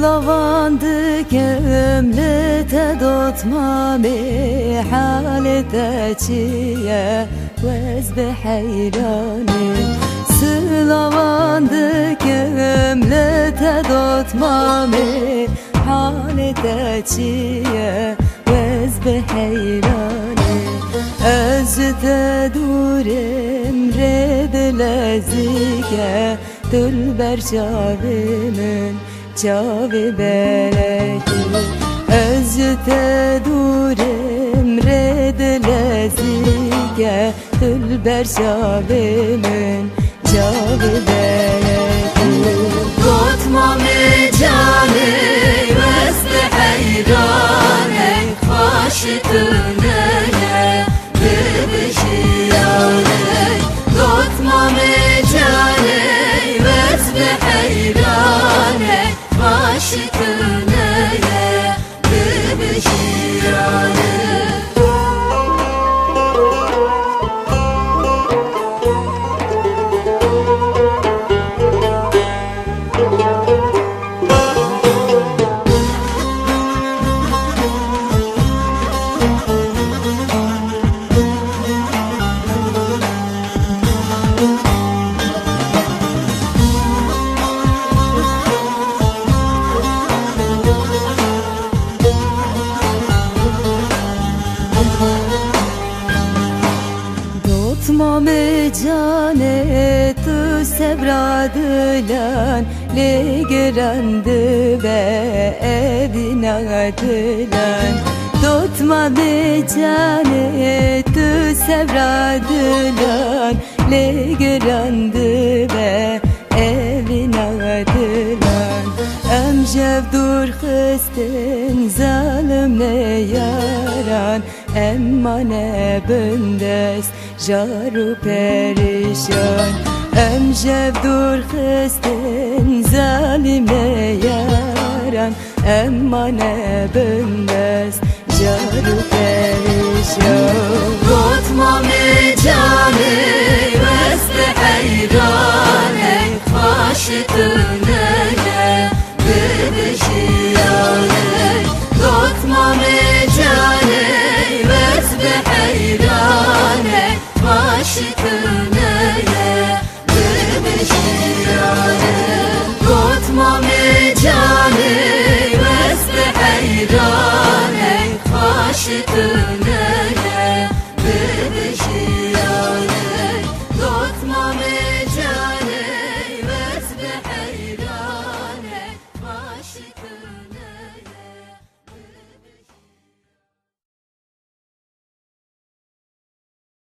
Sılavandı gömlete dotmami halete çiye vez hayrani. Sılavandı gömlete dotmami halete çiye vez hayrani. Özde durim redlezike dülber çavimin çavi beleki. Özde durim redlezike dülber çavimin çavi beleki. Tutma me canı veste hayrane faşitune bebişiyane. Tutma me canı veste hayrane faşitune bebişiyane. Tutmamı cane tu sevradılan le girendi ve evine adılan. Tutmamı cane tu sevradılan le girendi ve evine adılan. Emcev dur kıstin zalim ne yaran, emma ne bündes jaru perişan. Emcev dur kıstin zalim ne yaran, emma ne bündes jaru perişan. Tutma me canı veste hayrane faşitune bebişiyane. Tutma me canı veste